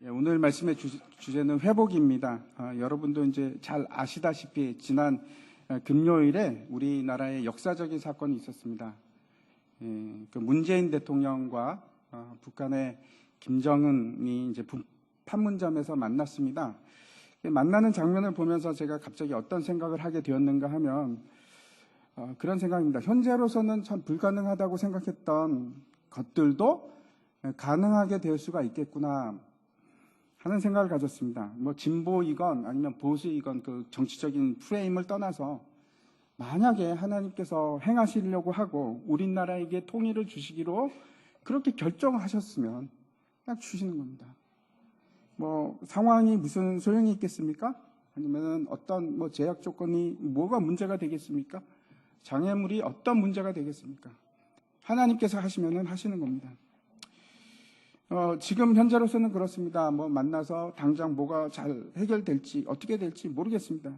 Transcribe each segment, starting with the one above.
오늘 말씀의 주제는 회복입니다. 여러분도 이제 잘 아시다시피 지난 금요일에 우리나라에 역사적인 사건이 있었습니다. 그 문재인 대통령과 북한의 김정은이 이제 판문점에서 만났습니다. 만나는 장면을 보면서 제가 갑자기 어떤 생각을 하게 되었는가 하면 그런 생각입니다. 현재로서는 참 불가능하다고 생각했던 것들도 가능하게 될 수가 있겠구나 하는 생각을 가졌습니다. 뭐 진보이건 아니면 보수이건 그 정치적인 프레임을 떠나서 만약에 하나님께서 행하시려고 하고 우리나라에게 통일을 주시기로 그렇게 결정하셨으면 그냥 주시는 겁니다. 뭐 상황이 무슨 소용이 있겠습니까? 아니면 어떤 뭐 제약 조건이 뭐가 문제가 되겠습니까? 장애물이 어떤 문제가 되겠습니까? 하나님께서 하시면은 하시는 겁니다. 지금 현재로서는 그렇습니다. 뭐 만나서 당장 뭐가 잘 해결될지 어떻게 될지 모르겠습니다.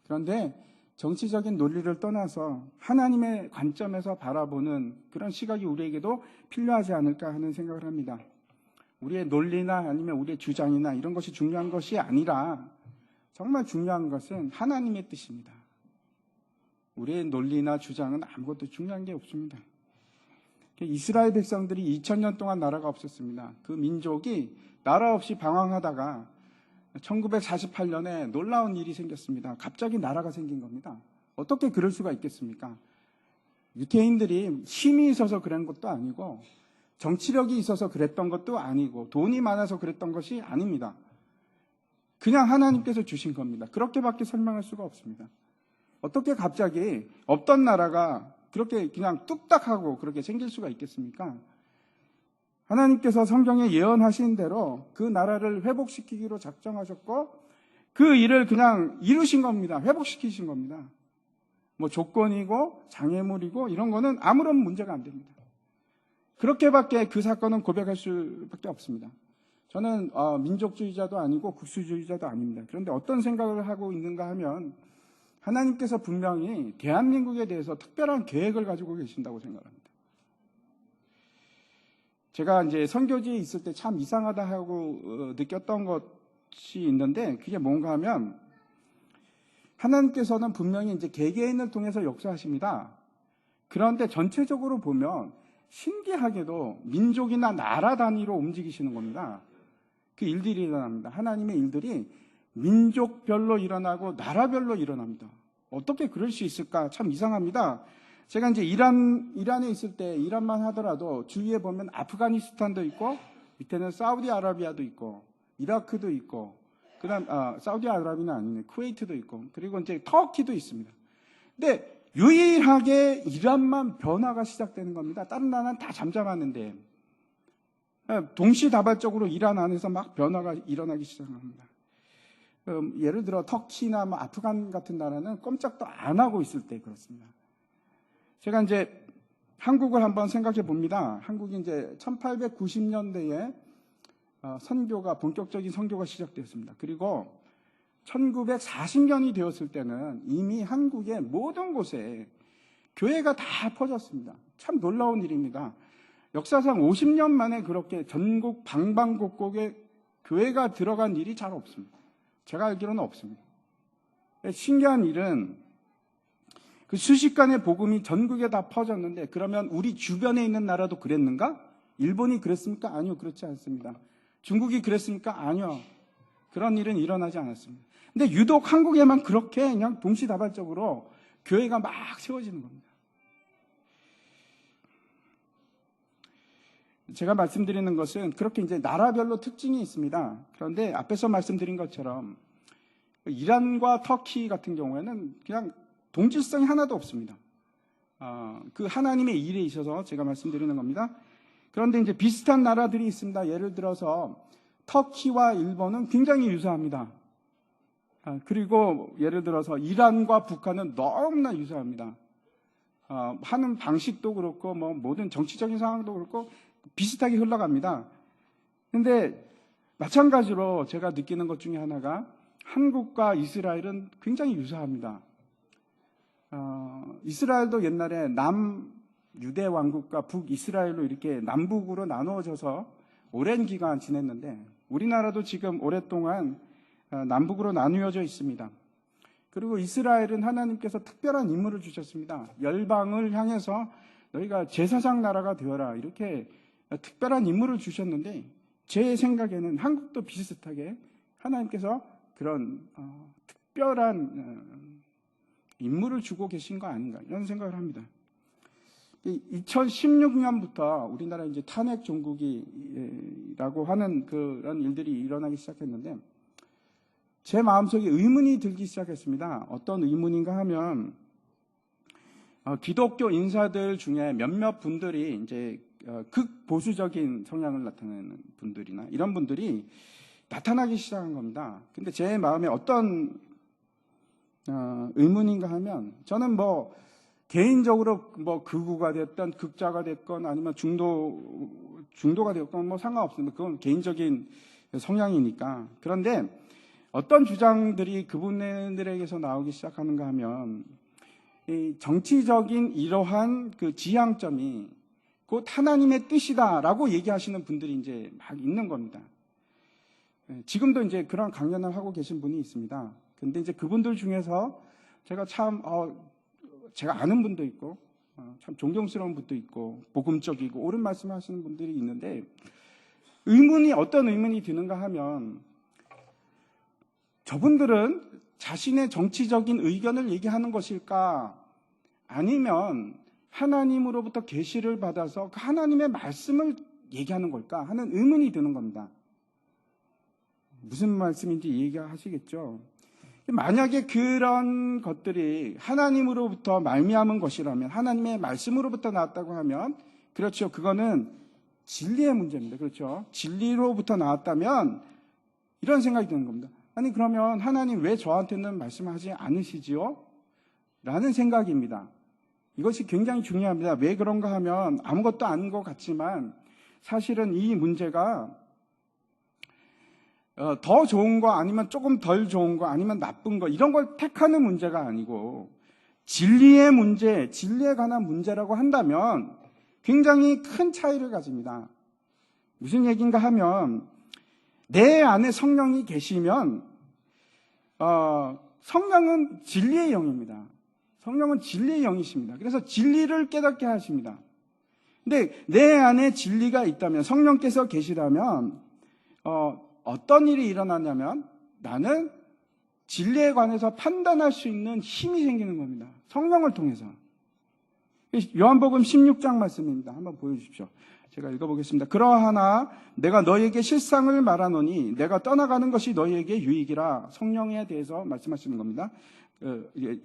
그런데 정치적인 논리를 떠나서 하나님의 관점에서 바라보는 그런 시각이 우리에게도 필요하지 않을까 하는 생각을 합니다. 우리의 논리나 아니면 우리의 주장이나 이런 것이 중요한 것이 아니라 정말 중요한 것은 하나님의 뜻입니다. 우리의 논리나 주장은 아무것도 중요한 게 없습니다. 이스라엘 백성들이 2000년 동안 나라가 없었습니다. 그 민족이 나라 없이 방황하다가 1948년에 놀라운 일이 생겼습니다. 갑자기 나라가 생긴 겁니다. 어떻게 그럴 수가 있겠습니까? 유태인들이 힘이 있어서 그런 것도 아니고 정치력이 있어서 그랬던 것도 아니고 돈이 많아서 그랬던 것이 아닙니다. 그냥 하나님께서 주신 겁니다. 그렇게밖에 설명할 수가 없습니다. 어떻게 갑자기 없던 나라가 그렇게 그냥 뚝딱하고 그렇게 생길 수가 있겠습니까? 하나님께서 성경에 예언하신 대로 그 나라를 회복시키기로 작정하셨고 그 일을 그냥 이루신 겁니다. 회복시키신 겁니다. 뭐 조건이고 장애물이고 이런 거는 아무런 문제가 안 됩니다. 그렇게밖에 그 사건은 고백할 수밖에 없습니다. 저는 민족주의자도 아니고 국수주의자도 아닙니다. 그런데 어떤 생각을 하고 있는가 하면 하나님께서 분명히 대한민국에 대해서 특별한 계획을 가지고 계신다고 생각합니다. 제가 이제 선교지에 있을 때 참 이상하다 하고 느꼈던 것이 있는데 그게 뭔가 하면 하나님께서는 분명히 이제 개개인을 통해서 역사하십니다. 그런데 전체적으로 보면 신기하게도 민족이나 나라 단위로 움직이시는 겁니다. 그 일들이 일어납니다. 하나님의 일들이 민족별로 일어나고 나라별로 일어납니다. 어떻게 그럴 수 있을까? 참 이상합니다. 제가 이제 이란에 있을 때 이란만 하더라도 주위에 보면 아프가니스탄도 있고 밑에는 사우디아라비아도 있고 이라크도 있고 그다음 사우디아라비아는 아니네. 쿠웨이트도 있고 그리고 이제 터키도 있습니다. 근데 유일하게 이란만 변화가 시작되는 겁니다. 다른 나라는 다 잠잠하는데 동시다발적으로 이란 안에서 막 변화가 일어나기 시작합니다. 예를 들어 터키나 뭐 아프간 같은 나라는 꼼짝도 안 하고 있을 때 그렇습니다. 제가 이제 한국을 한번 생각해 봅니다. 한국이 이제 1890년대에 본격적인 선교가 시작되었습니다. 그리고 1940년이 되었을 때는 이미 한국의 모든 곳에 교회가 다 퍼졌습니다. 참 놀라운 일입니다. 역사상 50년 만에 그렇게 전국 방방곡곡에 교회가 들어간 일이 잘 없습니다. 제가 알기로는 없습니다. 신기한 일은 그 순식간에 복음이 전국에 다 퍼졌는데 그러면 우리 주변에 있는 나라도 그랬는가? 일본이 그랬습니까? 아니요, 그렇지 않습니다. 중국이 그랬습니까? 아니요. 그런 일은 일어나지 않았습니다. 근데 유독 한국에만 그렇게 그냥 동시다발적으로 교회가 막 세워지는 겁니다. 제가 말씀드리는 것은 그렇게 이제 나라별로 특징이 있습니다. 그런데 앞에서 말씀드린 것처럼 이란과 터키 같은 경우에는 그냥 동질성이 하나도 없습니다. 그 하나님의 일에 있어서 제가 말씀드리는 겁니다. 그런데 이제 비슷한 나라들이 있습니다. 예를 들어서 터키와 일본은 굉장히 유사합니다. 그리고 예를 들어서 이란과 북한은 너무나 유사합니다. 하는 방식도 그렇고 뭐 모든 정치적인 상황도 그렇고 비슷하게 흘러갑니다. 그런데 마찬가지로 제가 느끼는 것 중에 하나가 한국과 이스라엘은 굉장히 유사합니다. 이스라엘도 옛날에 남유대 왕국과 북이스라엘로 이렇게 남북으로 나누어져서 오랜 기간 지냈는데 우리나라도 지금 오랫동안 남북으로 나누어져 있습니다. 그리고 이스라엘은 하나님께서 특별한 임무를 주셨습니다. 열방을 향해서 너희가 제사장 나라가 되어라, 이렇게 특별한 임무를 주셨는데, 제 생각에는 한국도 비슷하게 하나님께서 그런 특별한 임무를 주고 계신 거 아닌가, 이런 생각을 합니다. 2016년부터 우리나라 이제 탄핵 종국이라고 하는 그런 일들이 일어나기 시작했는데, 제 마음속에 의문이 들기 시작했습니다. 어떤 의문인가 하면, 기독교 인사들 중에 몇몇 분들이 이제 극보수적인 성향을 나타내는 분들이나 이런 분들이 나타나기 시작한 겁니다. 근데 제 마음에 어떤 의문인가 하면, 저는 개인적으로 극우가 됐던 극자가 됐건 아니면 중도가 됐건 상관없습니다. 그건 개인적인 성향이니까. 그런데 어떤 주장들이 그분들에게서 나오기 시작하는가 하면, 이 정치적인 이러한 그 지향점이 곧 하나님의 뜻이다라고 얘기하시는 분들이 이제 막 있는 겁니다. 지금도 이제 그런 강연을 하고 계신 분이 있습니다. 근데 이제 그분들 중에서 제가 제가 아는 분도 있고, 참 존경스러운 분도 있고, 복음적이고, 옳은 말씀 하시는 분들이 있는데, 어떤 의문이 드는가 하면, 저분들은 자신의 정치적인 의견을 얘기하는 것일까? 아니면 하나님으로부터 계시를 받아서 그 하나님의 말씀을 얘기하는 걸까? 하는 의문이 드는 겁니다. 무슨 말씀인지 얘기하시겠죠? 만약에 그런 것들이 하나님으로부터 말미암은 것이라면, 하나님의 말씀으로부터 나왔다고 하면, 그렇죠, 그거는 진리의 문제입니다. 그렇죠? 진리로부터 나왔다면 이런 생각이 드는 겁니다. 아니, 그러면 하나님 왜 저한테는 말씀하지 않으시지요? 라는 생각입니다. 이것이 굉장히 중요합니다. 왜 그런가 하면, 아무것도 아닌 것 같지만 사실은 이 문제가 더 좋은 거 아니면 조금 덜 좋은 거 아니면 나쁜 거, 이런 걸 택하는 문제가 아니고, 진리의 문제, 진리에 관한 문제라고 한다면 굉장히 큰 차이를 가집니다. 무슨 얘기인가 하면, 내 안에 성령이 계시면 성령은 진리의 영입니다. 성령은 진리의 영이십니다. 그래서 진리를 깨닫게 하십니다. 근데 내 안에 진리가 있다면, 성령께서 계시다면 어떤 일이 일어나냐면, 나는 진리에 관해서 판단할 수 있는 힘이 생기는 겁니다. 성령을 통해서. 요한복음 16장 말씀입니다. 한번 보여주십시오. 제가 읽어보겠습니다. 그러하나 내가 너희에게 실상을 말하노니 내가 떠나가는 것이 너희에게 유익이라. 성령에 대해서 말씀하시는 겁니다.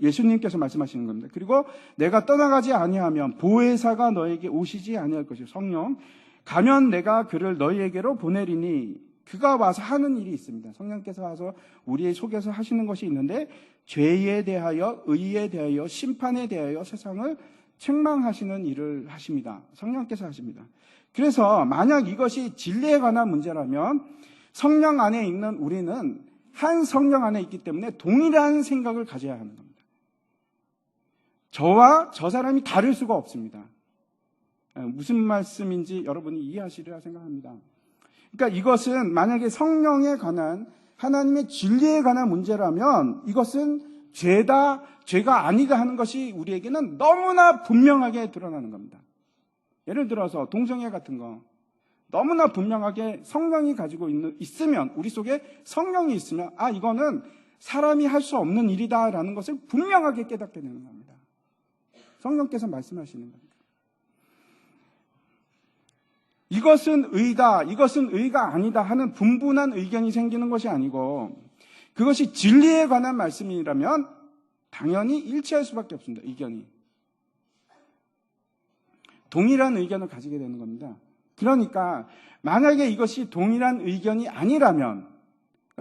예수님께서 말씀하시는 겁니다. 그리고 내가 떠나가지 아니하면 보혜사가 너에게 오시지 아니할 것이요, 성령. 가면 내가 그를 너희에게로 보내리니. 그가 와서 하는 일이 있습니다. 성령께서 와서 우리의 속에서 하시는 것이 있는데, 죄에 대하여, 의에 대하여, 심판에 대하여 세상을 책망하시는 일을 하십니다. 성령께서 하십니다. 그래서 만약 이것이 진리에 관한 문제라면, 성령 안에 있는 우리는 한 성령 안에 있기 때문에 동일한 생각을 가져야 하는 겁니다. 저와 저 사람이 다를 수가 없습니다. 무슨 말씀인지 여러분이 이해하시리라 생각합니다. 그러니까 이것은 만약에 성령에 관한, 하나님의 진리에 관한 문제라면 이것은 죄가 아니다 하는 것이 우리에게는 너무나 분명하게 드러나는 겁니다. 예를 들어서 동성애 같은 거, 너무나 분명하게 성령이 가지고 있으면, 우리 속에 성령이 있으면, 이거는 사람이 할 수 없는 일이다라는 것을 분명하게 깨닫게 되는 겁니다. 성령께서 말씀하시는 겁니다. 이것은 의다, 이것은 의가 아니다 하는 분분한 의견이 생기는 것이 아니고, 그것이 진리에 관한 말씀이라면 당연히 일치할 수밖에 없습니다. 의견이. 동일한 의견을 가지게 되는 겁니다. 그러니까 만약에 이것이 동일한 의견이 아니라면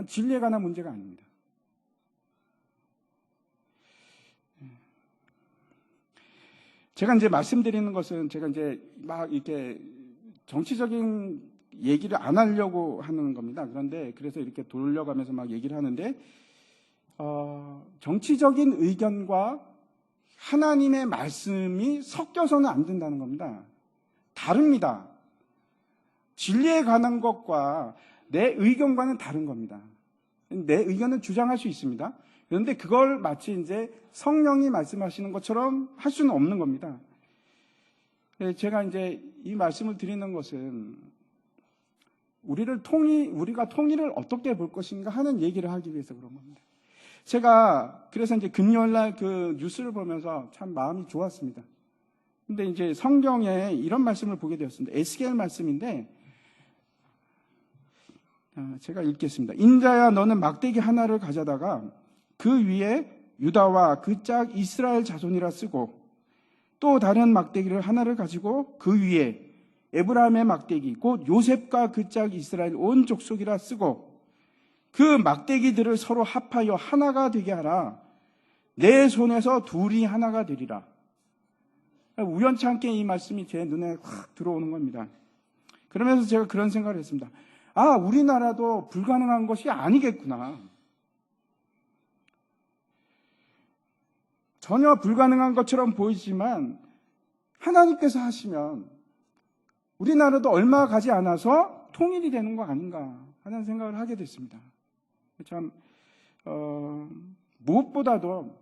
진리에 관한 문제가 아닙니다. 제가 이제 말씀드리는 것은, 제가 이제 막 이렇게 정치적인 얘기를 안 하려고 하는 겁니다. 그런데 그래서 이렇게 돌려가면서 막 얘기를 하는데, 정치적인 의견과 하나님의 말씀이 섞여서는 안 된다는 겁니다. 다릅니다. 진리에 관한 것과 내 의견과는 다른 겁니다. 내 의견은 주장할 수 있습니다. 그런데 그걸 마치 이제 성령이 말씀하시는 것처럼 할 수는 없는 겁니다. 제가 이제 이 말씀을 드리는 것은 우리가 통일을 어떻게 볼 것인가 하는 얘기를 하기 위해서 그런 겁니다. 제가 그래서 이제 금요일날 그 뉴스를 보면서 참 마음이 좋았습니다. 근데 이제 성경에 이런 말씀을 보게 되었습니다. 에스겔 말씀인데, 제가 읽겠습니다. 인자야, 너는 막대기 하나를 가져다가 그 위에 유다와 그 짝 이스라엘 자손이라 쓰고, 또 다른 막대기를 하나를 가지고 그 위에 에브라임의 막대기 곧 요셉과 그 짝 이스라엘 온 족속이라 쓰고, 그 막대기들을 서로 합하여 하나가 되게 하라. 내 손에서 둘이 하나가 되리라. 우연치 않게 이 말씀이 제 눈에 확 들어오는 겁니다. 그러면서 제가 그런 생각을 했습니다. 우리나라도 불가능한 것이 아니겠구나. 전혀 불가능한 것처럼 보이지만 하나님께서 하시면 우리나라도 얼마 가지 않아서 통일이 되는 거 아닌가 하는 생각을 하게 됐습니다. 참 무엇보다도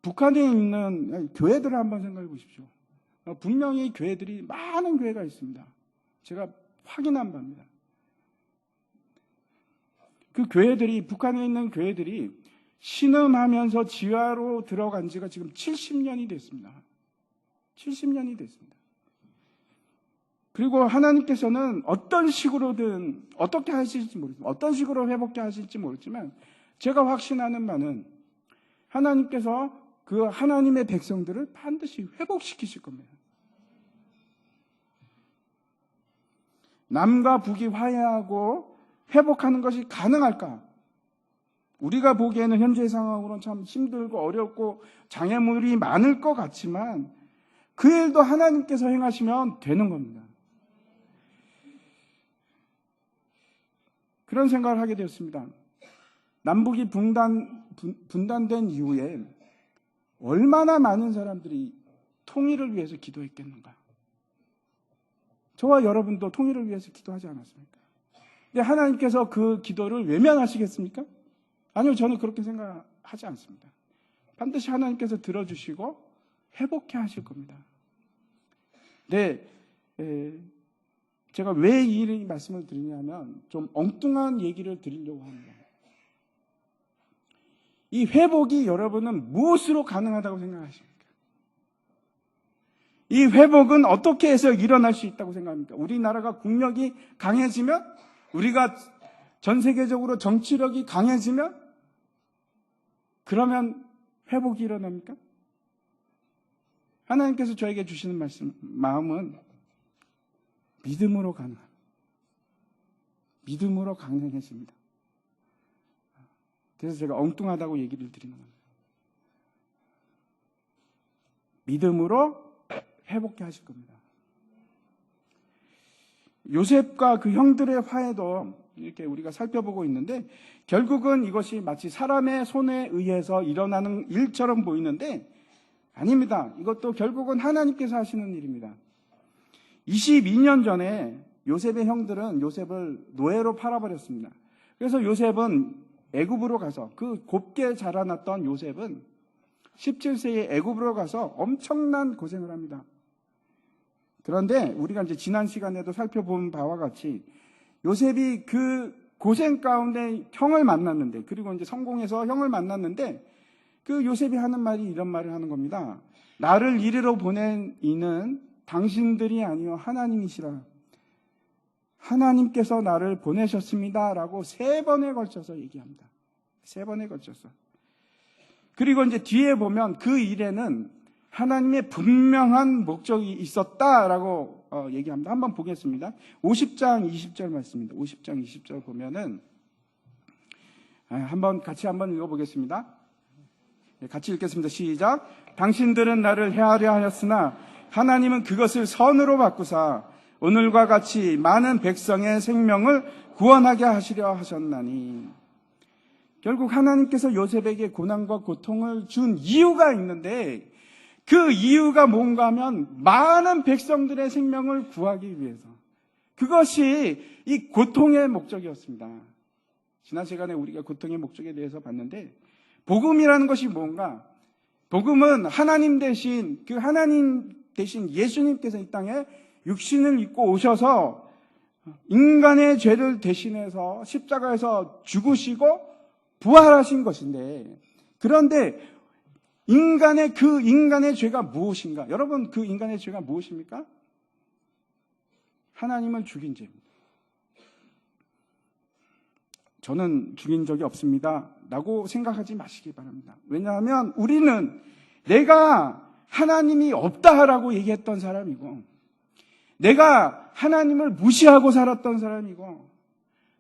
북한에 있는 교회들을 한번 생각해 보십시오. 분명히 교회들이 많은 교회가 있습니다. 제가 확인한 바입니다. 그 교회들이, 북한에 있는 교회들이 신음하면서 지하로 들어간 지가 지금 70년이 됐습니다. 70년이 됐습니다. 그리고 하나님께서는 어떤 식으로든 어떻게 하실지 모르지만, 어떤 식으로 회복해 하실지 모르지만, 제가 확신하는 바는 하나님께서 그 하나님의 백성들을 반드시 회복시키실 겁니다. 남과 북이 화해하고 회복하는 것이 가능할까? 우리가 보기에는 현재 상황으로는 참 힘들고 어렵고 장애물이 많을 것 같지만 그 일도 하나님께서 행하시면 되는 겁니다. 그런 생각을 하게 되었습니다. 남북이 분단된 이후에 얼마나 많은 사람들이 통일을 위해서 기도했겠는가. 저와 여러분도 통일을 위해서 기도하지 않았습니까? 근데 하나님께서 그 기도를 외면하시겠습니까? 아니요, 저는 그렇게 생각하지 않습니다. 반드시 하나님께서 들어주시고 회복해 하실 겁니다. 네, 제가 왜 이 말씀을 드리냐면 좀 엉뚱한 얘기를 드리려고 합니다. 이 회복이 여러분은 무엇으로 가능하다고 생각하십니까? 이 회복은 어떻게 해서 일어날 수 있다고 생각합니까? 우리나라가 국력이 강해지면, 우리가 전 세계적으로 정치력이 강해지면, 그러면 회복이 일어납니까? 하나님께서 저에게 주시는 마음은 믿음으로 가능해집니다. 그래서 제가 엉뚱하다고 얘기를 드리는 겁니다. 믿음으로 회복해 하실 겁니다. 요셉과 그 형들의 화해도 이렇게 우리가 살펴보고 있는데, 결국은 이것이 마치 사람의 손에 의해서 일어나는 일처럼 보이는데 아닙니다. 이것도 결국은 하나님께서 하시는 일입니다. 22년 전에 요셉의 형들은 요셉을 노예로 팔아버렸습니다. 그래서 요셉은 애굽으로 가서, 그 곱게 자라났던 요셉은 17세에 애굽으로 가서 엄청난 고생을 합니다. 그런데 우리가 이제 지난 시간에도 살펴본 바와 같이 요셉이 그 고생 가운데 형을 만났는데, 그리고 이제 성공해서 형을 만났는데, 그 요셉이 하는 말이 이런 말을 하는 겁니다. 나를 이리로 보낸 이는 당신들이 아니요 하나님이시라. 하나님께서 나를 보내셨습니다. 라고 3번에 걸쳐서 얘기합니다. 3번에 걸쳐서. 그리고 이제 뒤에 보면 그 일에는 하나님의 분명한 목적이 있었다라고 얘기합니다. 한번 보겠습니다. 50장 20절 말씀입니다. 50장 20절 보면은 같이 한번 읽어보겠습니다. 같이 읽겠습니다. 시작. 당신들은 나를 해하려 하였으나 하나님은 그것을 선으로 바꾸사 오늘과 같이 많은 백성의 생명을 구원하게 하시려 하셨나니. 결국 하나님께서 요셉에게 고난과 고통을 준 이유가 있는데, 그 이유가 뭔가 하면 많은 백성들의 생명을 구하기 위해서, 그것이 이 고통의 목적이었습니다. 지난 시간에 우리가 고통의 목적에 대해서 봤는데, 복음이라는 것이 뭔가? 복음은 하나님 대신, 그 하나님 대신 예수님께서 이 땅에 육신을 입고 오셔서 인간의 죄를 대신해서 십자가에서 죽으시고 부활하신 것인데, 그런데 인간의 죄가 무엇인가? 여러분, 그 인간의 죄가 무엇입니까? 하나님을 죽인 죄입니다. 저는 죽인 적이 없습니다 라고 생각하지 마시기 바랍니다. 왜냐하면 우리는 내가 하나님이 없다라고 얘기했던 사람이고, 내가 하나님을 무시하고 살았던 사람이고,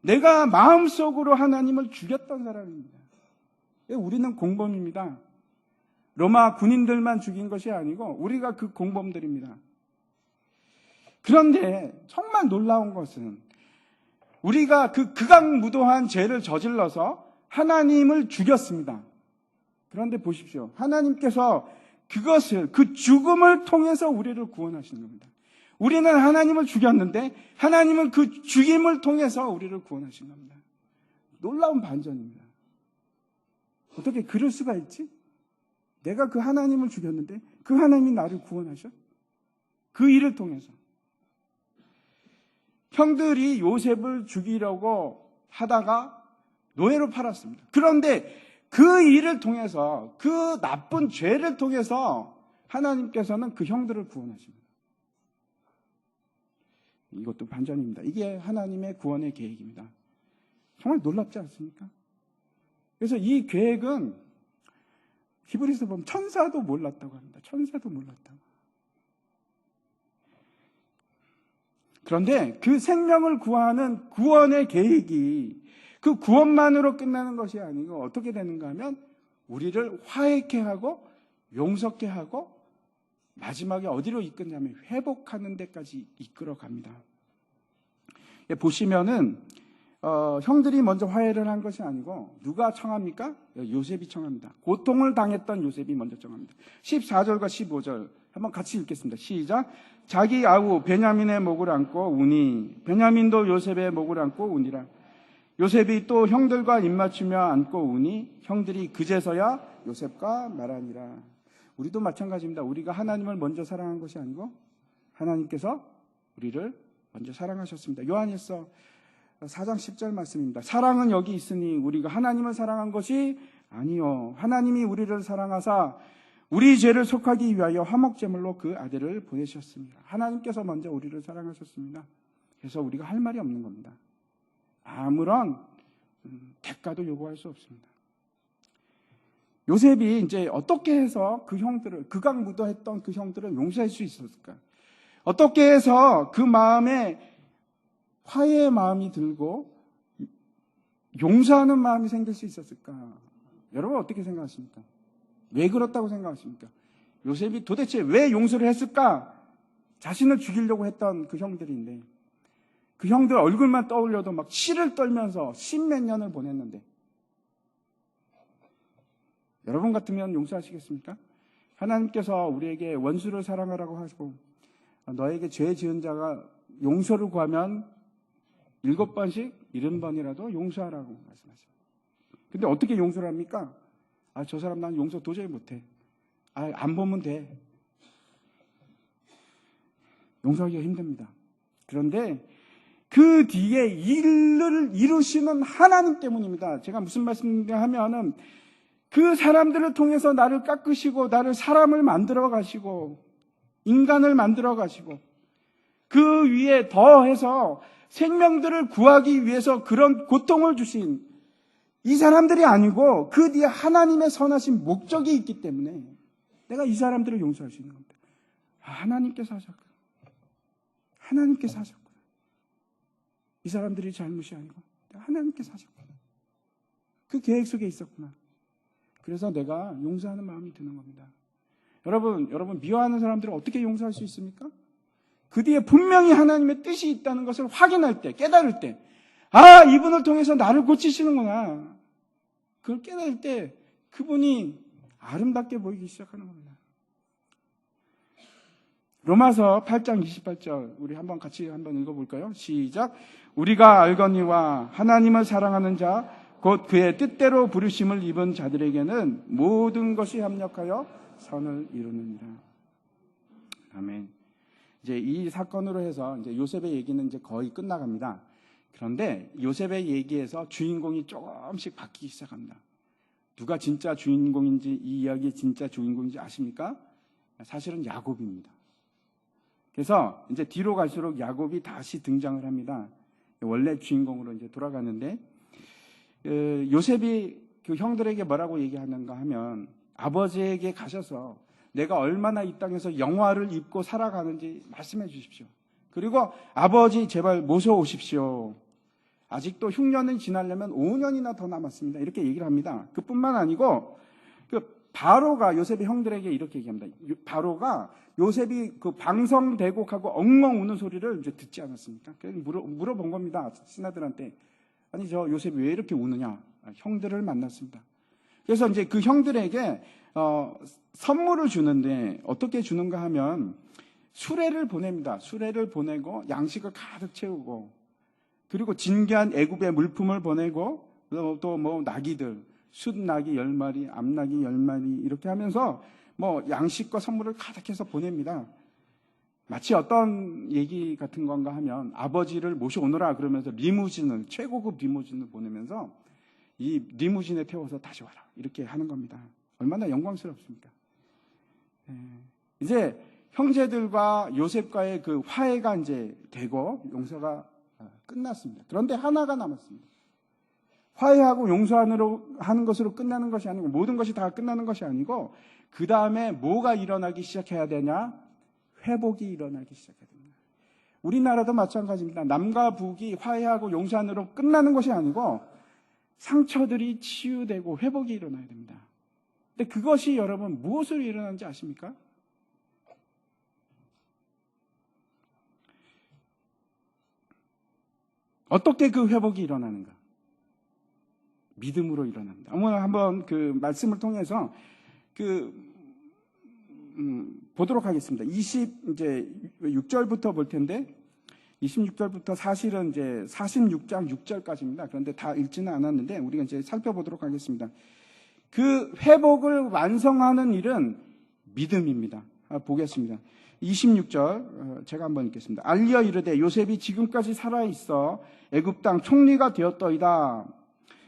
내가 마음속으로 하나님을 죽였던 사람입니다. 우리는 공범입니다. 로마 군인들만 죽인 것이 아니고 우리가 그 공범들입니다. 그런데 정말 놀라운 것은 우리가 그 극악무도한 죄를 저질러서 하나님을 죽였습니다. 그런데 보십시오. 하나님께서 그것을, 그 죽음을 통해서 우리를 구원하시는 겁니다. 우리는 하나님을 죽였는데 하나님은 그 죽임을 통해서 우리를 구원하신 겁니다. 놀라운 반전입니다. 어떻게 그럴 수가 있지? 내가 그 하나님을 죽였는데 그 하나님이 나를 구원하셔? 그 일을 통해서. 형들이 요셉을 죽이려고 하다가 노예로 팔았습니다. 그런데 그 일을 통해서, 그 나쁜 죄를 통해서 하나님께서는 그 형들을 구원하십니다. 이것도 반전입니다. 이게 하나님의 구원의 계획입니다. 정말 놀랍지 않습니까? 그래서 이 계획은 히브리서 보면 천사도 몰랐다고 합니다. 천사도 몰랐다고. 그런데 그 생명을 구하는 구원의 계획이 그 구원만으로 끝나는 것이 아니고 어떻게 되는가 하면 우리를 화해케 하고 용서케 하고 마지막에 어디로 이끄냐면 회복하는 데까지 이끌어 갑니다. 보시면은 형들이 먼저 화해를 한 것이 아니고 누가 청합니까? 요셉이 청합니다. 고통을 당했던 요셉이 먼저 청합니다. 14절과 15절 한번 같이 읽겠습니다. 시작. 자기 아우 베냐민의 목을 안고 우니 베냐민도 요셉의 목을 안고 우니라. 요셉이 또 형들과 입맞추며 안고 우니 형들이 그제서야 요셉과 말하니라. 우리도 마찬가지입니다. 우리가 하나님을 먼저 사랑한 것이 아니고 하나님께서 우리를 먼저 사랑하셨습니다. 요한일서 4장 10절 말씀입니다. 사랑은 여기 있으니 우리가 하나님을 사랑한 것이 아니요 하나님이 우리를 사랑하사 우리 죄를 속하기 위하여 화목제물로 그 아들을 보내셨습니다. 하나님께서 먼저 우리를 사랑하셨습니다. 그래서 우리가 할 말이 없는 겁니다. 아무런 대가도 요구할 수 없습니다. 요셉이 이제 어떻게 해서 그 형들을, 극악무도했던 그 형들을 용서할 수 있었을까? 어떻게 해서 그 마음에 화해의 마음이 들고 용서하는 마음이 생길 수 있었을까? 여러분 어떻게 생각하십니까? 왜 그렇다고 생각하십니까? 요셉이 도대체 왜 용서를 했을까? 자신을 죽이려고 했던 그 형들인데 그 형들 얼굴만 떠올려도 막 치를 떨면서 십몇 년을 보냈는데 여러분 같으면 용서하시겠습니까? 하나님께서 우리에게 원수를 사랑하라고 하시고 너에게 죄 지은 자가 용서를 구하면 7번씩 70번이라도 용서하라고 말씀하십니다. 근데 어떻게 용서를 합니까? 저 사람 난 용서 도저히 못해. 안 보면 돼. 용서하기가 힘듭니다. 그런데 그 뒤에 일을 이루시는 하나님 때문입니다. 제가 무슨 말씀인가 하면은 그 사람들을 통해서 나를 깎으시고 나를 사람을 만들어 가시고 인간을 만들어 가시고 그 위에 더해서 생명들을 구하기 위해서 그런 고통을 주신 이 사람들이 아니고 그 뒤에 하나님의 선하신 목적이 있기 때문에 내가 이 사람들을 용서할 수 있는 겁니다. 하나님께서 하셨구나. 하나님께서 하셨구나. 이 사람들이 잘못이 아니고 하나님께서 하셨구나. 그 계획 속에 있었구나. 그래서 내가 용서하는 마음이 드는 겁니다. 여러분 미워하는 사람들을 어떻게 용서할 수 있습니까? 그 뒤에 분명히 하나님의 뜻이 있다는 것을 확인할 때, 깨달을 때, 이분을 통해서 나를 고치시는구나. 그걸 깨달을 때 그분이 아름답게 보이기 시작하는 겁니다. 로마서 8장 28절 우리 한번 같이 한번 읽어볼까요? 시작. 우리가 알거니와 하나님을 사랑하는 자 곧 그의 뜻대로 부르심을 입은 자들에게는 모든 것이 합력하여 선을 이루느니라. 아멘. 이제 이 사건으로 해서 이제 요셉의 얘기는 이제 거의 끝나갑니다. 그런데 요셉의 얘기에서 주인공이 조금씩 바뀌기 시작합니다. 누가 진짜 주인공인지, 이 이야기의 진짜 주인공인지 아십니까? 사실은 야곱입니다. 그래서 이제 뒤로 갈수록 야곱이 다시 등장을 합니다. 원래 주인공으로 이제 돌아가는데, 요셉이 그 형들에게 뭐라고 얘기하는가 하면, 아버지에게 가셔서 내가 얼마나 이 땅에서 영화를 입고 살아가는지 말씀해 주십시오. 그리고 아버지 제발 모셔오십시오. 아직도 흉년은 지나려면 5년이나 더 남았습니다. 이렇게 얘기를 합니다. 그뿐만 아니고 그 바로가 요셉의 형들에게 이렇게 얘기합니다. 바로가 요셉이 그 방성대곡하고 엉엉 우는 소리를 이제 듣지 않았습니까? 그래서 물어본 겁니다. 신하들한테. 아니 저 요셉이 왜 이렇게 우느냐? 형들을 만났습니다. 그래서 이제 그 형들에게 선물을 주는데 어떻게 주는가 하면 수레를 보냅니다. 수레를 보내고 양식을 가득 채우고 그리고 진귀한 애굽의 물품을 보내고 또 뭐 나귀들, 숫나귀 10마리, 암나귀 10마리 이렇게 하면서 뭐 양식과 선물을 가득해서 보냅니다. 마치 어떤 얘기 같은 건가 하면 아버지를 모셔오너라 그러면서 리무진을, 최고급 리무진을 보내면서 이 리무진에 태워서 다시 와라 이렇게 하는 겁니다. 얼마나 영광스럽습니까? 이제 형제들과 요셉과의 그 화해가 이제 되고 용서가 끝났습니다. 그런데 하나가 남았습니다. 화해하고 용서하는 것으로 끝나는 것이 아니고 모든 것이 다 끝나는 것이 아니고 그 다음에 뭐가 일어나기 시작해야 되냐? 회복이 일어나기 시작해야 됩니다. 우리나라도 마찬가지입니다. 남과 북이 화해하고 용서하느로 끝나는 것이 아니고 상처들이 치유되고 회복이 일어나야 됩니다. 근데 그것이 여러분 무엇으로 일어나는지 아십니까? 어떻게 그 회복이 일어나는가? 믿음으로 일어납니다. 오늘 한번 그 말씀을 통해서 보도록 하겠습니다. 26절부터 볼 텐데 26절부터 사실은 이제 46장 6절까지입니다. 그런데 다 읽지는 않았는데 우리가 이제 살펴보도록 하겠습니다. 그 회복을 완성하는 일은 믿음입니다. 보겠습니다. 26절 제가 한번 읽겠습니다. 알리어 이르되 요셉이 지금까지 살아있어 애굽 땅 총리가 되었더이다.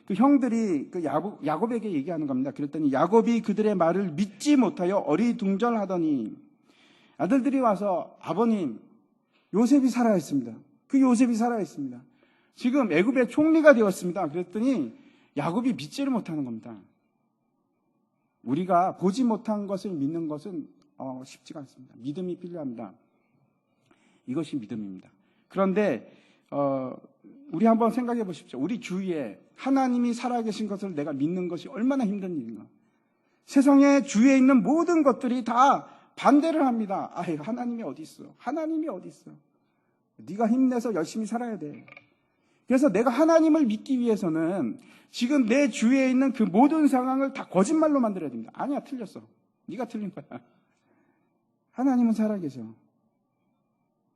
그 형들이 그 야곱에게 얘기하는 겁니다. 그랬더니 야곱이 그들의 말을 믿지 못하여 어리둥절하더니 아들들이 와서 아버님 요셉이 살아있습니다. 그 요셉이 살아있습니다. 지금 애굽의 총리가 되었습니다. 그랬더니 야곱이 믿지를 못하는 겁니다. 우리가 보지 못한 것을 믿는 것은 쉽지가 않습니다. 믿음이 필요합니다. 이것이 믿음입니다. 그런데 우리 한번 생각해 보십시오. 우리 주위에 하나님이 살아계신 것을 내가 믿는 것이 얼마나 힘든 일인가. 세상에 주위에 있는 모든 것들이 다 반대를 합니다. 아유, 하나님이 어디 있어? 하나님이 어디 있어? 네가 힘내서 열심히 살아야 돼. 그래서 내가 하나님을 믿기 위해서는 지금 내 주위에 있는 그 모든 상황을 다 거짓말로 만들어야 됩니다. 아니야, 틀렸어. 네가 틀린 거야. 하나님은 살아계셔.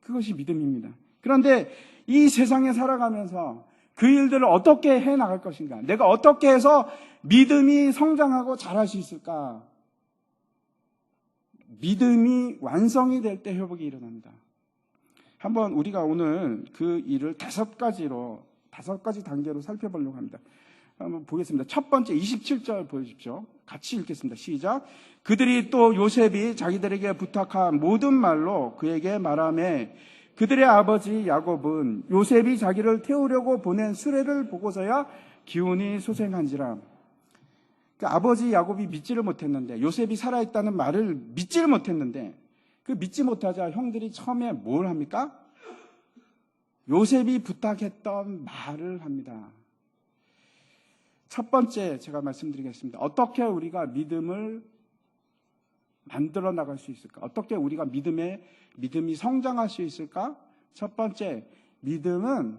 그것이 믿음입니다. 그런데 이 세상에 살아가면서 그 일들을 어떻게 해나갈 것인가? 내가 어떻게 해서 믿음이 성장하고 자랄 수 있을까? 믿음이 완성이 될 때 회복이 일어납니다. 한번 우리가 오늘 그 일을 5가지 단계로 살펴보려고 합니다. 한번 보겠습니다. 첫 번째 27절 보여주십시오. 같이 읽겠습니다. 시작. 그들이 또 요셉이 자기들에게 부탁한 모든 말로 그에게 말하며 그들의 아버지 야곱은 요셉이 자기를 태우려고 보낸 수레를 보고서야 기운이 소생한지라. 그러니까 아버지 야곱이 믿지를 못했는데 요셉이 살아있다는 말을 믿지를 못했는데 그 믿지 못하자 형들이 처음에 뭘 합니까? 요셉이 부탁했던 말을 합니다. 첫 번째 제가 말씀드리겠습니다. 어떻게 우리가 믿음을 만들어 나갈 수 있을까? 어떻게 우리가 믿음이 성장할 수 있을까? 첫 번째, 믿음은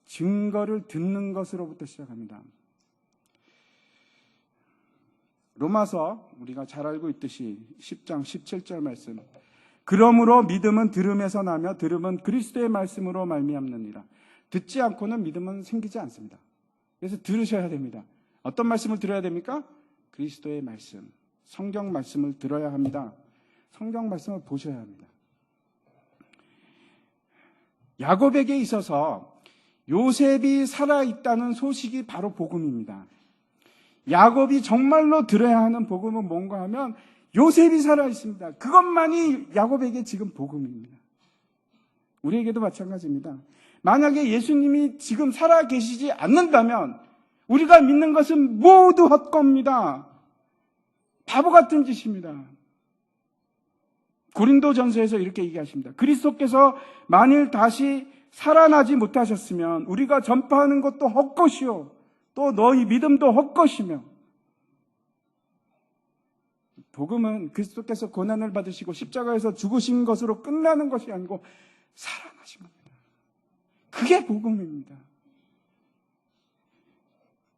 증거를 듣는 것으로부터 시작합니다. 로마서 우리가 잘 알고 있듯이 10장 17절 말씀. 그러므로 믿음은 들음에서 나며 들음은 그리스도의 말씀으로 말미암느니라. 듣지 않고는 믿음은 생기지 않습니다. 그래서 들으셔야 됩니다. 어떤 말씀을 들어야 됩니까? 그리스도의 말씀, 성경 말씀을 들어야 합니다. 성경 말씀을 보셔야 합니다. 야곱에게 있어서 요셉이 살아있다는 소식이 바로 복음입니다. 야곱이 정말로 들어야 하는 복음은 뭔가 하면 요셉이 살아있습니다. 그것만이 야곱에게 지금 복음입니다. 우리에게도 마찬가지입니다. 만약에 예수님이 지금 살아계시지 않는다면 우리가 믿는 것은 모두 헛겁니다. 바보 같은 짓입니다. 고린도전서에서 이렇게 얘기하십니다. 그리스도께서 만일 다시 살아나지 못하셨으면 우리가 전파하는 것도 헛것이요 또 너희 믿음도 헛것이며. 복음은 그리스도께서 고난을 받으시고 십자가에서 죽으신 것으로 끝나는 것이 아니고 살아나신 겁니다. 그게 복음입니다.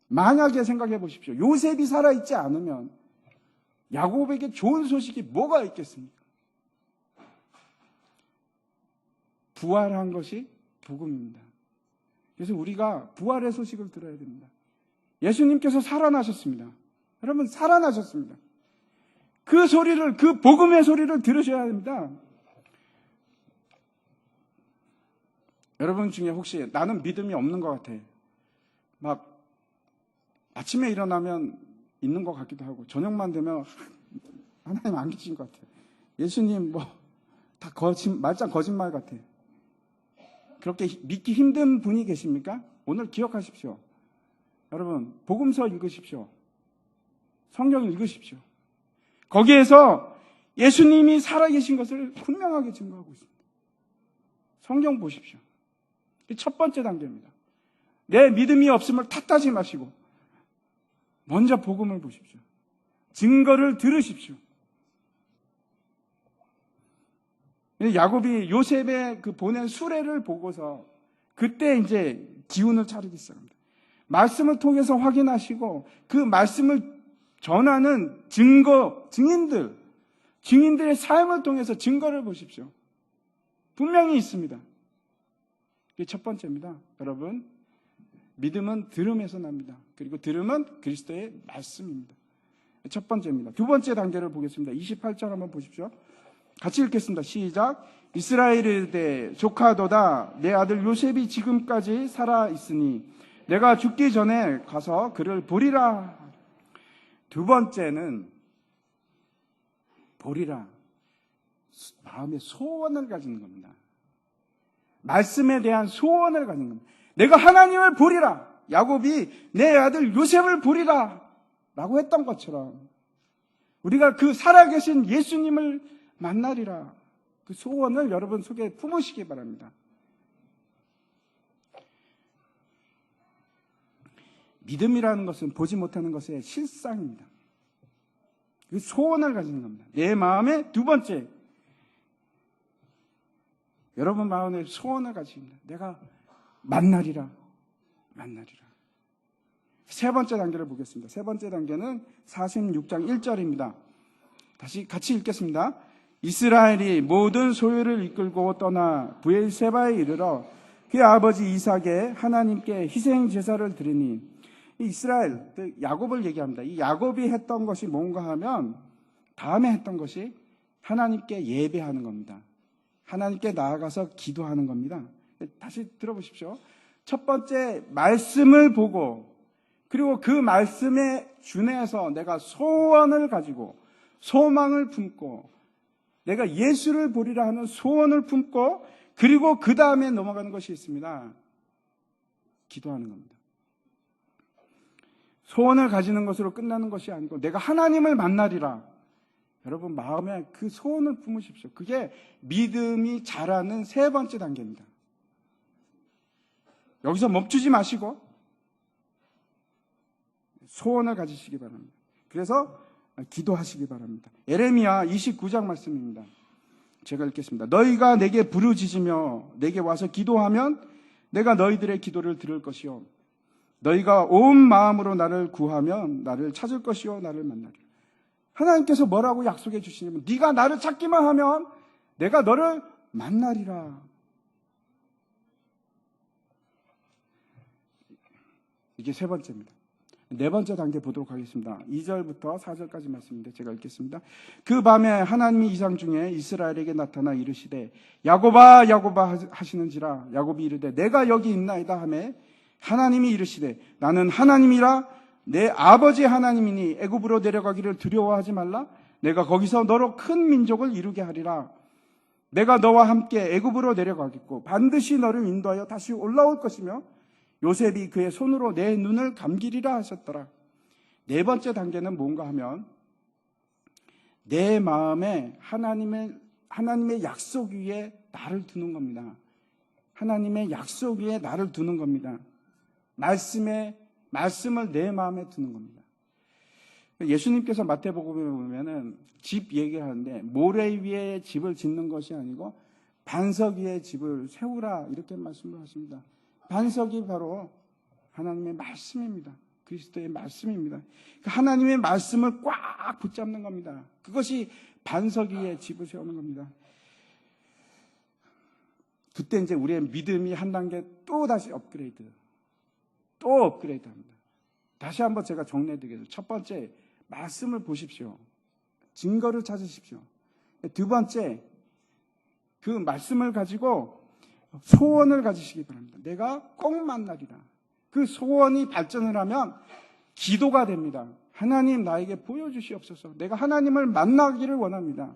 만약에 생각해 보십시오. 요셉이 살아있지 않으면 야곱에게 좋은 소식이 뭐가 있겠습니까? 부활한 것이 복음입니다. 그래서 우리가 부활의 소식을 들어야 됩니다. 예수님께서 살아나셨습니다. 여러분, 살아나셨습니다. 그 소리를, 그 복음의 소리를 들으셔야 합니다. 여러분 중에 혹시 나는 믿음이 없는 것 같아. 막 아침에 일어나면 있는 것 같기도 하고 저녁만 되면 하나님 안 계신 것 같아. 예수님 뭐 다 말짱 거짓말 같아. 그렇게 믿기 힘든 분이 계십니까? 오늘 기억하십시오. 여러분, 복음서 읽으십시오. 성경 읽으십시오. 거기에서 예수님이 살아계신 것을 분명하게 증거하고 있습니다. 성경 보십시오. 첫 번째 단계입니다. 내 믿음이 없음을 탓하지 마시고 먼저 복음을 보십시오. 증거를 들으십시오. 야곱이 요셉의 그 보낸 수레를 보고서 그때 이제 기운을 차리기 시작합니다. 말씀을 통해서 확인하시고 그 말씀을 전하는 증인들의 삶을 통해서 증거를 보십시오. 분명히 있습니다. 이게 첫 번째입니다. 여러분, 믿음은 들음에서 납니다. 그리고 들음은 그리스도의 말씀입니다. 첫 번째입니다. 두 번째 단계를 보겠습니다. 28절 한번 보십시오. 같이 읽겠습니다. 시작. 이스라엘에 대해 조카도다 내 아들 요셉이 지금까지 살아있으니 내가 죽기 전에 가서 그를 보리라. 두 번째는 보리라. 마음의 소원을 가지는 겁니다. 말씀에 대한 소원을 가지는 겁니다. 내가 하나님을 보리라. 야곱이 내 아들 요셉을 보리라 라고 했던 것처럼 우리가 그 살아계신 예수님을 만나리라. 그 소원을 여러분 속에 품으시기 바랍니다. 믿음이라는 것은 보지 못하는 것의 실상입니다. 그 소원을 가지는 겁니다. 내 마음의 두 번째, 여러분 마음의 소원을 가집니다. 내가 만나리라. 세 번째 단계를 보겠습니다. 세 번째 단계는 46장 1절입니다. 다시 같이 읽겠습니다. 이스라엘이 모든 소유를 이끌고 떠나 브엘세바에 이르러 그의 아버지 이삭의 하나님께 희생 제사를 드리니, 이스라엘, 야곱을 얘기합니다. 이 야곱이 했던 것이 뭔가 하면 다음에 했던 것이 하나님께 예배하는 겁니다. 하나님께 나아가서 기도하는 겁니다. 다시 들어보십시오. 첫 번째, 말씀을 보고 그리고 그 말씀에 준해서 내가 소원을 가지고 소망을 품고 내가 예수를 보리라 하는 소원을 품고 그리고 그 다음에 넘어가는 것이 있습니다. 기도하는 겁니다. 소원을 가지는 것으로 끝나는 것이 아니고 내가 하나님을 만나리라. 여러분 마음에 그 소원을 품으십시오. 그게 믿음이 자라는 세 번째 단계입니다. 여기서 멈추지 마시고 소원을 가지시기 바랍니다. 그래서 기도하시기 바랍니다. 에레미야 29장 말씀입니다. 제가 읽겠습니다. 너희가 내게 부르짖으며 내게 와서 기도하면 내가 너희들의 기도를 들을 것이요 너희가 온 마음으로 나를 구하면 나를 찾을 것이요 나를 만나리라. 하나님께서 뭐라고 약속해 주시냐면 네가 나를 찾기만 하면 내가 너를 만나리라. 이게 세 번째입니다. 네 번째 단계 보도록 하겠습니다. 2절부터 4절까지 말씀인데 제가 읽겠습니다. 그 밤에 하나님이 이상 중에 이스라엘에게 나타나 이르시되 야곱아 야곱아 하시는지라. 야곱이 이르되 내가 여기 있나이다 하매 하나님이 이르시되 나는 하나님이라 내 아버지 하나님이니 애굽으로 내려가기를 두려워하지 말라. 내가 거기서 너로 큰 민족을 이루게 하리라. 내가 너와 함께 애굽으로 내려가겠고 반드시 너를 인도하여 다시 올라올 것이며 요셉이 그의 손으로 내 눈을 감기리라 하셨더라. 네 번째 단계는 뭔가 하면 내 마음에 하나님의 약속 위에 나를 두는 겁니다. 하나님의 약속 위에 나를 두는 겁니다. 말씀을 내 마음에 두는 겁니다. 예수님께서 마태복음에 보면은 집 얘기하는데 모래 위에 집을 짓는 것이 아니고 반석 위에 집을 세우라 이렇게 말씀을 하십니다. 반석이 바로 하나님의 말씀입니다. 그리스도의 말씀입니다. 하나님의 말씀을 꽉 붙잡는 겁니다. 그것이 반석 위에 집을 세우는 겁니다. 그때 이제 우리의 믿음이 한 단계 또 다시 업그레이드 합니다. 다시 한번 제가 정리해드리겠습니다. 첫 번째, 말씀을 보십시오. 증거를 찾으십시오. 두 번째, 그 말씀을 가지고 소원을 가지시기 바랍니다. 내가 꼭 만나리라. 그 소원이 발전을 하면 기도가 됩니다. 하나님 나에게 보여주시옵소서. 내가 하나님을 만나기를 원합니다.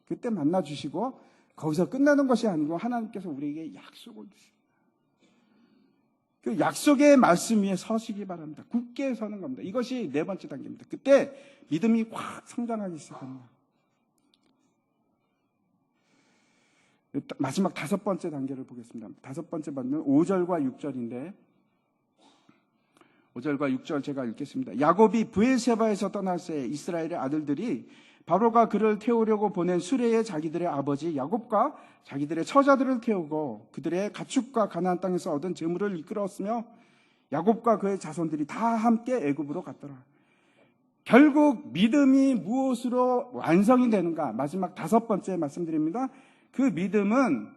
그때 만나주시고 거기서 끝나는 것이 아니고 하나님께서 우리에게 약속을 주십니다. 그 약속의 말씀 위에 서시기 바랍니다. 굳게 서는 겁니다. 이것이 네 번째 단계입니다. 그때 믿음이 확 성장하기 시작합니다. 마지막 다섯 번째 단계를 보겠습니다. 다섯 번째 단계는 5절과 6절인데 5절과 6절 제가 읽겠습니다. 야곱이 브엘세바에서 떠날 새 이스라엘의 아들들이 바로가 그를 태우려고 보낸 수레에 자기들의 아버지 야곱과 자기들의 처자들을 태우고 그들의 가축과 가나안 땅에서 얻은 재물을 이끌었으며 야곱과 그의 자손들이 다 함께 애굽으로 갔더라. 결국 믿음이 무엇으로 완성이 되는가? 마지막 다섯 번째 말씀드립니다. 그 믿음은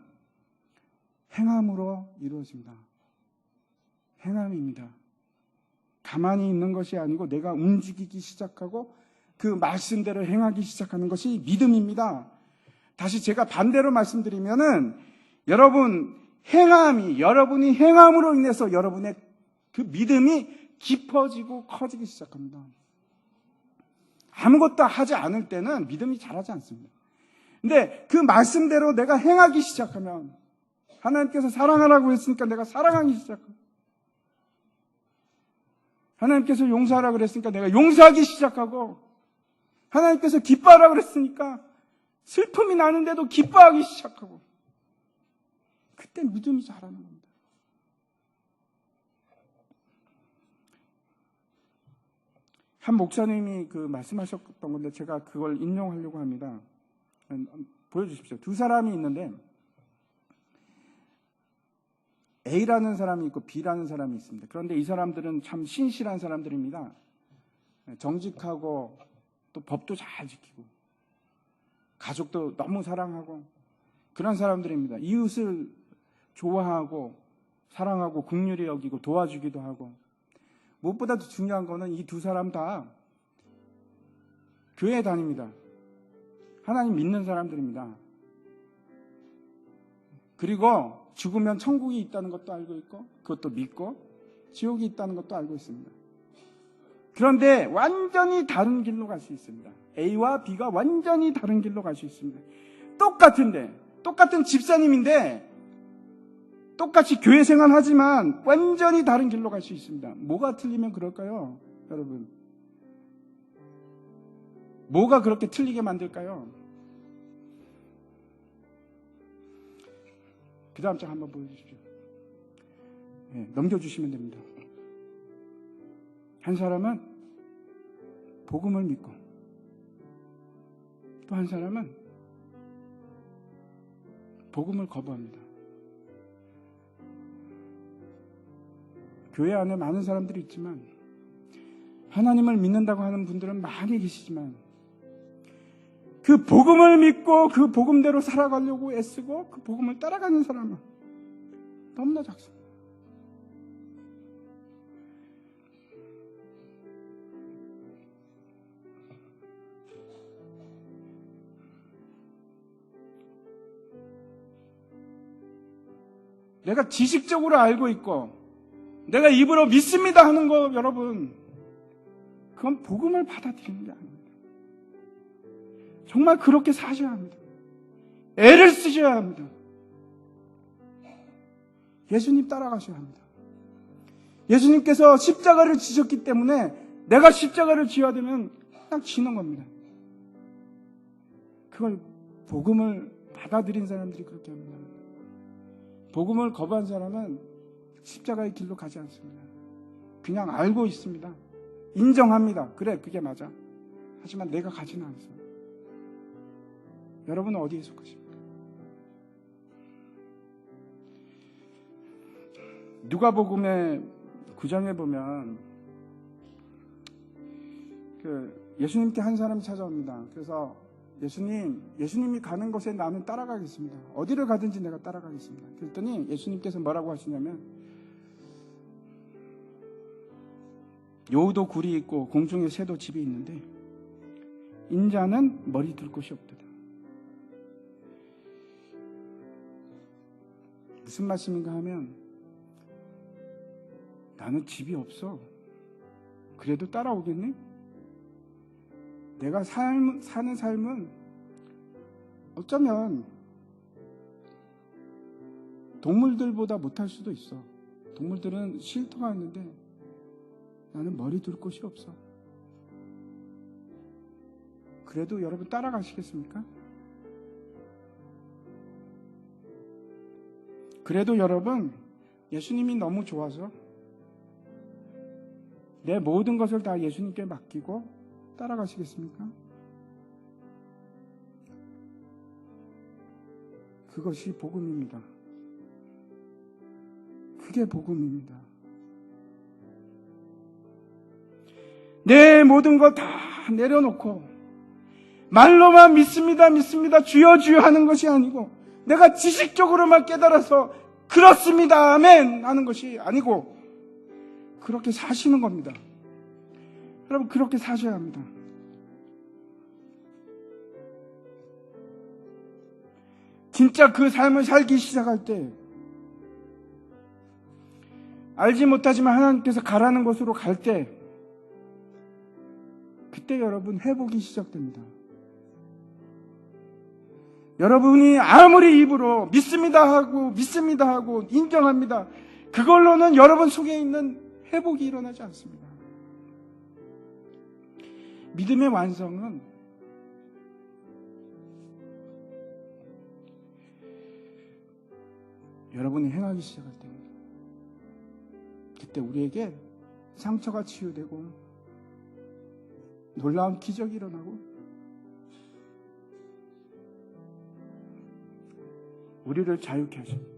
행함으로 이루어집니다. 행함입니다. 가만히 있는 것이 아니고 내가 움직이기 시작하고 그 말씀대로 행하기 시작하는 것이 믿음입니다. 다시 제가 반대로 말씀드리면은 여러분이 행함으로 인해서 여러분의 그 믿음이 깊어지고 커지기 시작합니다. 아무것도 하지 않을 때는 믿음이 자라지 않습니다. 근데 그 말씀대로 내가 행하기 시작하면 하나님께서 사랑하라고 했으니까 내가 사랑하기 시작하고 하나님께서 용서하라고 그랬으니까 내가 용서하기 시작하고 하나님께서 기뻐하라고 그랬으니까 슬픔이 나는데도 기뻐하기 시작하고 그때 믿음이 자라는 겁니다. 한 목사님이 그 말씀하셨던 건데 제가 그걸 인용하려고 합니다. 보여주십시오. 두 사람이 있는데 A라는 사람이 있고 B라는 사람이 있습니다. 그런데 이 사람들은 참 신실한 사람들입니다. 정직하고 또 법도 잘 지키고 가족도 너무 사랑하고 그런 사람들입니다. 이웃을 좋아하고 사랑하고 긍휼히 여기고 도와주기도 하고 무엇보다도 중요한 거는 이 두 사람 다 교회 다닙니다. 하나님 믿는 사람들입니다. 그리고 죽으면 천국이 있다는 것도 알고 있고 그것도 믿고 지옥이 있다는 것도 알고 있습니다. 그런데 완전히 다른 길로 갈 수 있습니다. A와 B가 완전히 다른 길로 갈 수 있습니다. 똑같은 집사님인데 똑같이 교회 생활하지만 완전히 다른 길로 갈 수 있습니다. 뭐가 틀리면 그럴까요? 여러분 뭐가 그렇게 틀리게 만들까요? 그 다음 장 한번 보여주십시오. 네, 넘겨주시면 됩니다. 한 사람은 복음을 믿고 또 한 사람은 복음을 거부합니다. 교회 안에 많은 사람들이 있지만 하나님을 믿는다고 하는 분들은 많이 계시지만 그 복음을 믿고 그 복음대로 살아가려고 애쓰고 그 복음을 따라가는 사람은 너무나 작습니다. 내가 지식적으로 알고 있고 내가 입으로 믿습니다 하는 거 여러분, 그건 복음을 받아들이는 게 아닙니다. 정말 그렇게 사셔야 합니다. 애를 쓰셔야 합니다. 예수님 따라가셔야 합니다. 예수님께서 십자가를 지셨기 때문에 내가 십자가를 지어야 되면 딱 지는 겁니다. 그걸 복음을 받아들인 사람들이 그렇게 합니다. 복음을 거부한 사람은 십자가의 길로 가지 않습니다. 그냥 알고 있습니다. 인정합니다. 그래, 그게 맞아. 하지만 내가 가지는 않습니다. 여러분은 어디에 속하십니까? 누가복음의 9장에 보면 예수님께 한 사람이 찾아옵니다. 그래서 예수님이 가는 곳에 나는 따라가겠습니다. 어디를 가든지 내가 따라가겠습니다. 그랬더니 예수님께서 뭐라고 하시냐면, 여우도 굴이 있고 공중에 새도 집이 있는데 인자는 머리 둘 곳이 없도다. 무슨 말씀인가 하면, 나는 집이 없어. 그래도 따라오겠니? 내가 사는 삶은 어쩌면 동물들보다 못할 수도 있어. 동물들은 쉼터가 있는데 나는 머리 둘 곳이 없어. 그래도 여러분 따라가시겠습니까? 그래도 여러분, 예수님이 너무 좋아서 내 모든 것을 다 예수님께 맡기고 따라가시겠습니까? 그것이 복음입니다. 그게 복음입니다. 내 모든 것 다 내려놓고 말로만 믿습니다, 믿습니다, 주여 주여 하는 것이 아니고, 내가 지식적으로만 깨달아서 그렇습니다, 아멘 하는 것이 아니고, 그렇게 사시는 겁니다. 여러분, 그렇게 사셔야 합니다. 진짜 그 삶을 살기 시작할 때, 알지 못하지만 하나님께서 가라는 곳으로 갈 때, 그때 여러분 회복이 시작됩니다. 여러분이 아무리 입으로 믿습니다 하고 인정합니다, 그걸로는 여러분 속에 있는 회복이 일어나지 않습니다. 믿음의 완성은 여러분이 행하기 시작할 때입니다. 그때 우리에게 상처가 치유되고 놀라운 기적이 일어나고 우리를 자유케 하십니다.